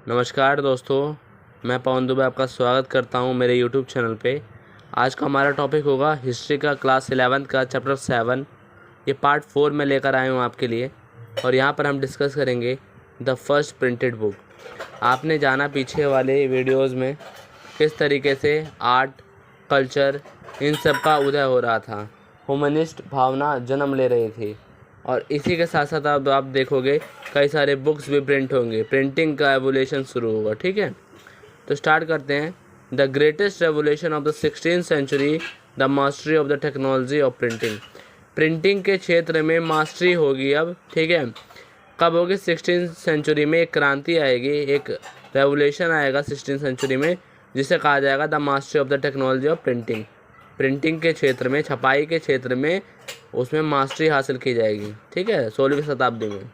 नमस्कार दोस्तों, मैं पवन दुबे आपका स्वागत करता हूं मेरे यूट्यूब चैनल पे। आज का हमारा टॉपिक होगा हिस्ट्री का क्लास 11th का चैप्टर 7। ये पार्ट 4 में लेकर आया हूं आपके लिए और यहां पर हम डिस्कस करेंगे द फर्स्ट प्रिंटेड बुक। आपने जाना पीछे वाले वीडियोज़ में किस तरीके से आर्ट, कल्चर इन सब का उदय हो रहा था, ह्यूमनिस्ट भावना जन्म ले रही थी और इसी के साथ साथ अब आप देखोगे कई सारे बुक्स भी प्रिंट होंगे, प्रिंटिंग का एवोल्यूशन शुरू होगा। ठीक है, तो स्टार्ट करते हैं। The greatest revolution of the 16th century, the mastery of the technology of printing. Printing के क्षेत्र में मास्टरी होगी अब। ठीक है, कब होगी? 16th सेंचुरी में एक क्रांति आएगी, एक रेवोल्यूशन आएगा 16th सेंचुरी में, जिसे कहा जाएगा the mastery of the technology of printing. Printing के क्षेत्र में, छपाई के क्षेत्र में उसमें मास्टरी हासिल की जाएगी। ठीक है, 16वीं शताब्दी में।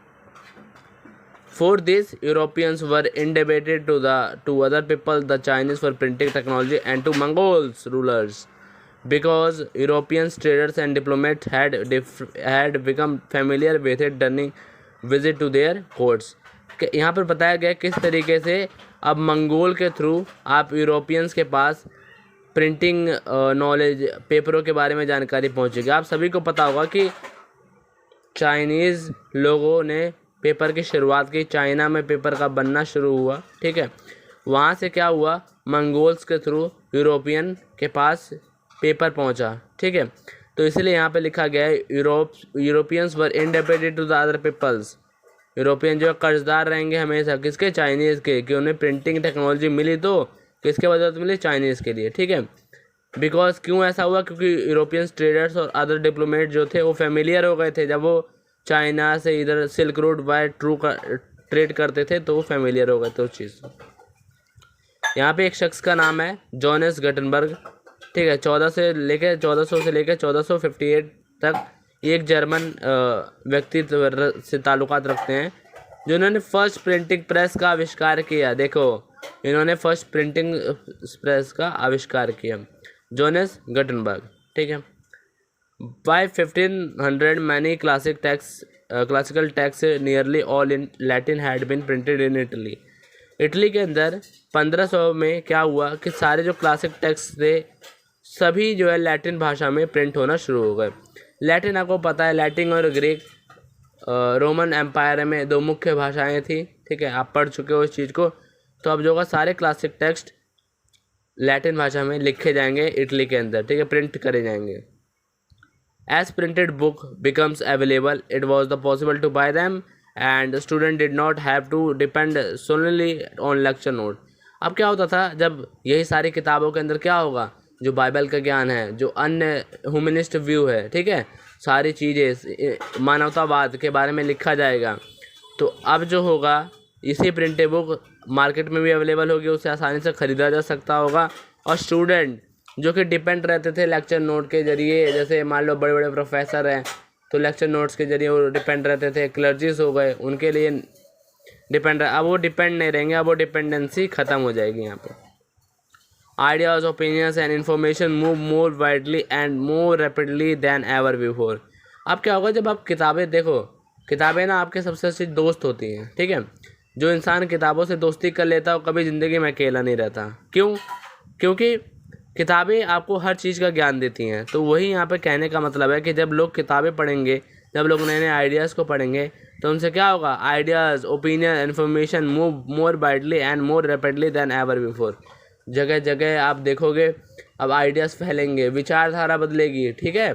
For this, Europeans were indebted to other people, the Chinese for printing technology, and to Mongols rulers, because European traders and diplomats had become familiar with it during visit to their courts। यहाँ पर बताया गया किस तरीके से अब Mongol के through आप यूरोपियंस के पास प्रिंटिंग नॉलेज, पेपरों के बारे में जानकारी पहुँचेगी। आप सभी को पता होगा कि चाइनीज़ लोगों ने पेपर की शुरुआत की, चाइना में पेपर का बनना शुरू हुआ। ठीक है, वहाँ से क्या हुआ, मंगोल्स के थ्रू यूरोपियन के पास पेपर पहुँचा। ठीक है, तो इसलिए यहाँ पे लिखा गया है Europeans were independent to the other peoples. European जो कर्जदार रहेंगे हमेशा किसके? चाइनीज़ के, कि उन्हें प्रिंटिंग टेक्नोलॉजी मिली तो किसके वजह से मिली? चाइनीज़ के लिए। ठीक है, बिकॉज क्यों ऐसा हुआ? क्योंकि यूरोपियन ट्रेडर्स और अदर डिप्लोमेट जो थे वो फेमिलियर हो गए थे। जब वो चाइना से इधर सिल्क रोड बाय ट्रेड करते थे तो वो फेमिलियर हो गए थे उस चीज़ से। यहाँ पे एक शख्स का नाम है जोनेस गटनबर्ग। ठीक है, 1400 से लेकर 1458 तक एक जर्मन व्यक्ति से ताल्लुकात रखते हैं, जिन्होंने फर्स्ट प्रिंटिंग प्रेस का आविष्कार किया। देखो, इन्होंने फर्स्ट प्रिंटिंग प्रेस का आविष्कार किया, जोनेस गटनबर्ग। ठीक है, By 1500 many classical texts nearly all in Latin had been printed in Italy। Italy के अंदर 1500 में क्या हुआ कि सारे जो क्लासिक टेक्स्ट थे सभी जो है लैटिन भाषा में प्रिंट होना शुरू हो गए। लैटिन आपको पता है, लैटिन और ग्रीक रोमन एम्पायर में दो मुख्य भाषाएं थी। ठीक है, आप पढ़ चुके हो इस चीज़ को। तो अब जो होगा सारे क्लासिक टेक्स्ट लैटिन भाषा में लिखे जाएंगे इटली के अंदर। ठीक है, प्रिंट करे जाएंगे। As printed book becomes available, it was possible to buy them and the student did not have to depend solely on lecture note। अब क्या होता था, जब यही सारी किताबों के अंदर क्या होगा, जो बाइबल का ज्ञान है, जो अन्य ह्यूमनिस्ट व्यू है, ठीक है, सारी चीज़ें मानवतावाद के बारे में लिखा जाएगा। तो अब जो होगा इसी प्रिंटेड बुक मार्केट में भी अवेलेबल होगी, उसे आसानी से ख़रीदा जा सकता होगा। और स्टूडेंट जो कि डिपेंड रहते थे लेक्चर नोट के जरिए, जैसे मान लो बड़े बड़े प्रोफेसर हैं तो लेक्चर नोट्स के जरिए वो डिपेंड रहते थे। क्लर्जीज हो गए, उनके लिए डिपेंड अब वो डिपेंड नहीं रहेंगे, अब वो डिपेंडेंसी ख़त्म हो जाएगी। यहाँ पे ideas, opinions and information move more widely and more rapidly than ever before. अब क्या होगा, जब आप किताबें देखो, किताबें ना आपके सबसे अच्छी दोस्त होती हैं। ठीक है, जो इंसान किताबों से दोस्ती कर लेता है वो कभी ज़िंदगी में अकेला नहीं रहता। क्यों? क्योंकि किताबें आपको हर चीज़ का ज्ञान देती हैं। तो वही यहाँ पे कहने का मतलब है कि जब लोग किताबें पढ़ेंगे, जब लोग नए नए आइडियाज़ को पढ़ेंगे तो उनसे क्या होगा, ideas, opinion, information move more widely and more rapidly than ever before. जगह जगह आप देखोगे अब आइडियाज़ फैलेंगे, विचारधारा बदलेगी। ठीक है,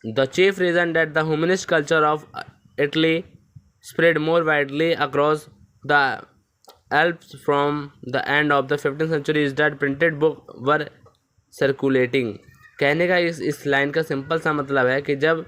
the chief reason that the humanist culture of Italy spread more widely across the Alps from the end of the 15th century is that printed book were circulating। कहने का इस लाइन का सिंपल सा मतलब है कि जब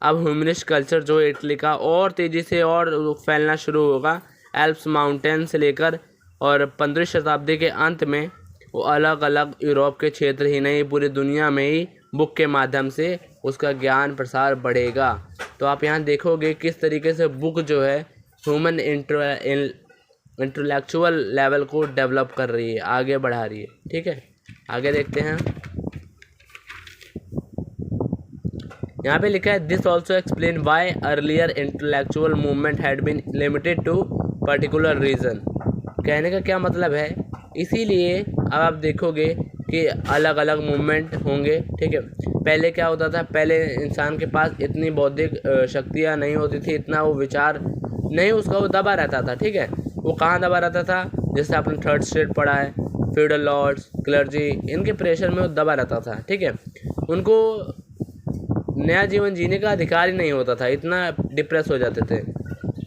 अब ह्यूमनिस्ट कल्चर जो इटली का और तेज़ी से और फैलना शुरू होगा, एल्प्स माउंटेन से लेकर, और 15वीं शताब्दी के अंत में वो अलग अलग यूरोप के क्षेत्र ही नहीं पूरी दुनिया में ही बुक के माध्यम से उसका ज्ञान प्रसार बढ़ेगा। तो आप यहाँ देखोगे किस तरीके से बुक जो है ह्यूमन इंटेलेक्चुअल लेवल को डेवलप कर रही है, आगे बढ़ा रही है। ठीक है, आगे देखते हैं। यहाँ पे लिखा है this also explain why earlier intellectual movement had been limited to particular region. कहने का क्या मतलब है, इसीलिए अब आप देखोगे कि अलग अलग मूवमेंट होंगे, ठीक है। पहले क्या होता था, पहले इंसान के पास इतनी बौद्धिक शक्तियाँ नहीं होती थी, इतना वो विचार नहीं, उसका वो दबा रहता था, ठीक है। वो कहाँ दबा रहता था, जैसे आपने थर्ड स्टेट पढ़ा है, फ्यूडल लॉर्ड्स, क्लर्जी, इनके प्रेशर में वो दबा रहता था, ठीक है। उनको नया जीवन जीने का अधिकार ही नहीं होता था, इतना डिप्रेस हो जाते थे।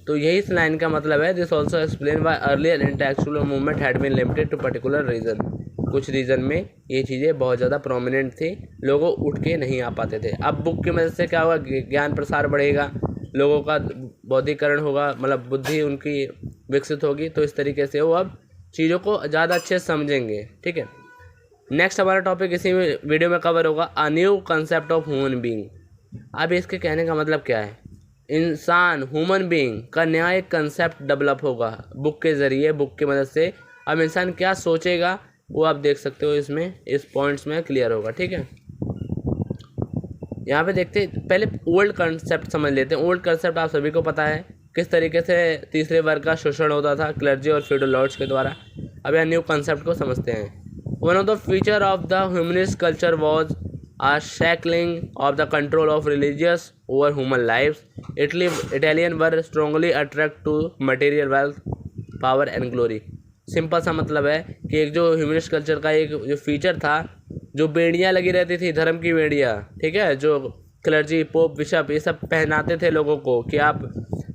तो यही इस लाइन का मतलब है, this also explain why earlier intellectual movement had been limited to particular region. कुछ रीज़न में ये चीज़ें बहुत ज़्यादा प्रोमिनेंट थी, लोगों उठ के नहीं आ पाते थे। अब बुक की मदद से क्या होगा, ज्ञान प्रसार बढ़ेगा, लोगों का बौद्धिकरण होगा, मतलब बुद्धि उनकी विकसित होगी, तो इस तरीके से वो अब चीज़ों को ज़्यादा अच्छे से समझेंगे, ठीक है। नेक्स्ट हमारा टॉपिक इसी वीडियो में कवर होगा, a new concept of human being. अब इसके कहने का मतलब क्या है, इंसान ह्यूमन बीइंग का नया एक कंसेप्ट डेवलप होगा बुक के ज़रिए, बुक की मदद से। अब इंसान क्या सोचेगा वो आप देख सकते हो, इसमें इस पॉइंट्स में क्लियर होगा, ठीक है। यहाँ पे देखते पहले ओल्ड कंसेप्ट समझ लेते हैं। ओल्ड कंसेप्ट आप सभी को पता है किस तरीके से तीसरे वर्ग का शोषण होता था क्लर्जी और फ्यूडल लॉर्ड्स के द्वारा। अब यहाँ न्यू कंसेप्ट को समझते हैं। One of the feature of the humanist culture was a shackling of the control of religious over human lives. Italian were strongly attracted to material wealth, power and glory. Simple सा मतलब है कि एक जो humanist culture का एक जो feature था, जो बेड़ियाँ लगी रहती थी, धर्म की बेड़ियाँ, ठीक है, जो क्लर्जी, पोप, बिशप ये सब पहनाते थे लोगों को कि आप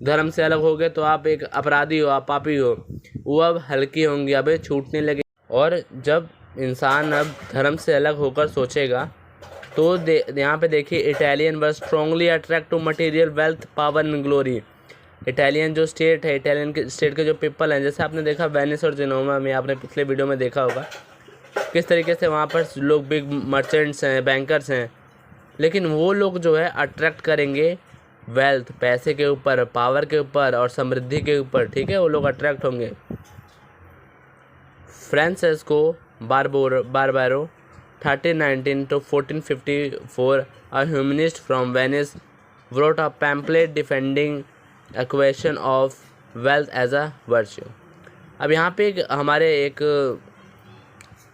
धर्म से अलग हो गए तो आप एक अपराधी हो, आप पापी हो, वो अब हल्की होंगी, अब छूटने लगे। और जब इंसान अब धर्म से अलग होकर सोचेगा तो यहाँ पे देखिए, Italian were strongly attract to material wealth, power and glory. Italian जो स्टेट है, इटालियन के स्टेट के जो पीपल हैं, जैसे आपने देखा वेनिस और जेनोवा में, आपने पिछले वीडियो में देखा होगा किस तरीके से वहाँ पर लोग बिग मर्चेंट्स हैं, बैंकर्स हैं, लेकिन वो लोग जो है अट्रैक्ट करेंगे वेल्थ, पैसे के ऊपर, पावर के ऊपर और समृद्धि के ऊपर, ठीक है, वो लोग अट्रैक्ट होंगे। Francesco Barbero 1319 to 1454, a humanist from Venice, wrote a pamphlet defending acquisition of wealth as a virtue. अब यहाँ पे हमारे एक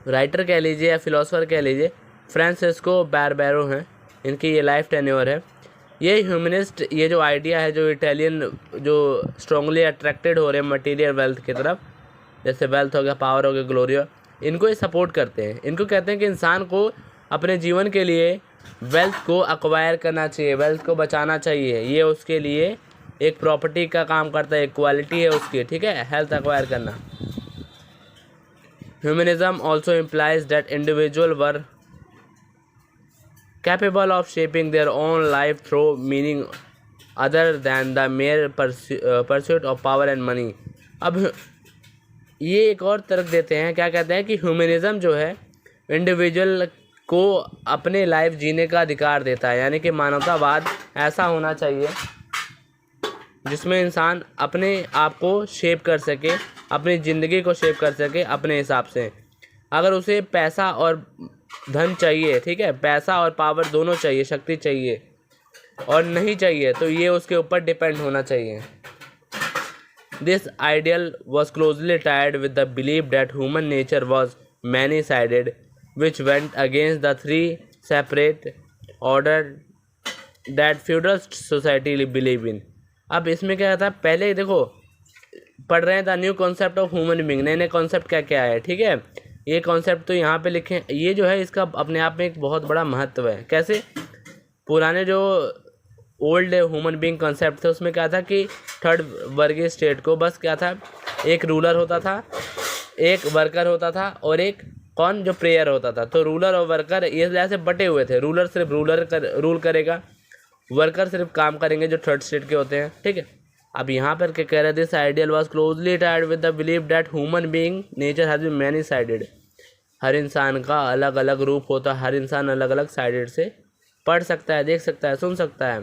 राइटर कह लीजिए या फिलोसोफर कह लीजिए, फ्रांसिस्को बारबेरो हैं, इनकी ये लाइफ टेन्योर है। ये ह्यूमनिस्ट, ये जो आइडिया है, जो इटालियन जो स्ट्रांगली अट्रैक्टेड हो रहे हैं मटीरियल वेल्थ की तरफ, जैसे वेल्थ हो गया, पावर हो गया, ग्लोरी हो, इनको ये सपोर्ट करते हैं। इनको कहते हैं कि इंसान को अपने जीवन के लिए वेल्थ को अक्वायर करना चाहिए, वेल्थ को बचाना चाहिए, ये उसके लिए एक प्रॉपर्टी का काम करता है, एक क्वालिटी है उसकी, ठीक है, हेल्थ अक्वायर करना। Humanism also implies that individual were capable of shaping their own life through meaning other than the mayor pursuit of power and money. अब ये एक और तर्क देते हैं, क्या कहते हैं कि ह्यूमनिज्म जो है इंडिविजुअल को अपने लाइफ जीने का अधिकार देता है, यानी कि मानवतावाद ऐसा होना चाहिए जिसमें इंसान अपने आप को शेप कर सके, अपनी ज़िंदगी को शेप कर सके अपने हिसाब से। अगर उसे पैसा और धन चाहिए, ठीक है, पैसा और पावर दोनों चाहिए, शक्ति चाहिए और नहीं चाहिए, तो ये उसके ऊपर डिपेंड होना चाहिए। This ideal was closely tied with the belief that human nature was many-sided, which went against the three separate orders that feudal society believe in. अब इसमें क्या था, पहले देखो पढ़ रहे हैं the new concept of human being, नए नए कॉन्सेप्ट क्या क्या है, ठीक है, ये कॉन्सेप्ट तो यहाँ पे लिखे। ये जो है इसका अपने आप में एक बहुत बड़ा महत्व है। कैसे, पुराने जो ओल्ड ह्यूमन बीइंग कॉन्सेप्ट थे उसमें क्या था कि थर्ड वर्गीय स्टेट को बस क्या था, एक रूलर होता था, एक वर्कर होता था और एक कौन, जो प्रेयर होता था। तो रूलर और वर्कर ये ऐसे बटे हुए थे, रूलर सिर्फ रूल करेगा, वर्कर सिर्फ काम करेंगे जो थर्ड स्टेट के होते हैं, ठीक है। अब यहाँ पर क्या कह रहे थे, this ideal was closely tied with the belief that human being nature has been many sided. हर इंसान का अलग अलग रूप होता है, हर इंसान अलग अलग साइडेड से पढ़ सकता है, देख सकता है, सुन सकता है।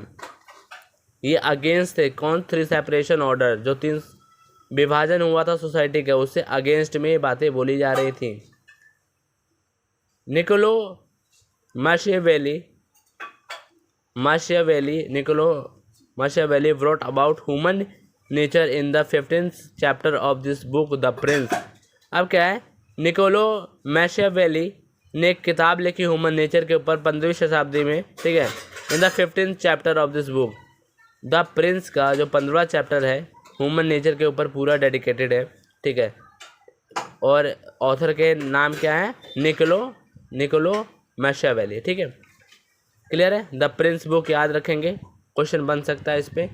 ये अगेंस्ट थे कौन, थ्री सेपरेशन ऑर्डर, जो 3 विभाजन हुआ था सोसाइटी का, उससे अगेंस्ट में बातें बोली जा रही थी। Niccolo Machiavelli wrote about human nature in the 15th chapter of this book The Prince. अब क्या है, निकोलो मैशियावेली ने एक किताब लिखी ह्यूमन नेचर के ऊपर 15वीं शताब्दी में, ठीक है। इन the 15th chapter of this book The Prince का जो 15वां चैप्टर है ह्यूमन नेचर के ऊपर पूरा डेडिकेटेड है, ठीक है। और ऑथर के नाम क्या है, निकोलो मैशियावेली, ठीक है। क्लियर है, द प्रिंस बुक याद रखेंगे, क्वेश्चन बन सकता है इस पर।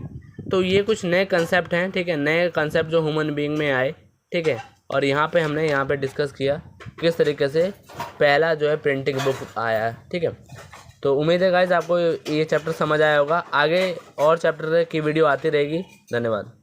तो ये कुछ नए कंसेप्ट हैं, ठीक है, नए कंसेप्ट जो ह्यूमन बीइंग में आए, ठीक है। और यहाँ पे हमने यहाँ पे डिस्कस किया किस तरीके से पहला जो है प्रिंटिंग बुक आया है, ठीक है। तो उम्मीद है गाइस आपको ये चैप्टर समझ आया होगा। आगे और चैप्टर की वीडियो आती रहेगी। धन्यवाद।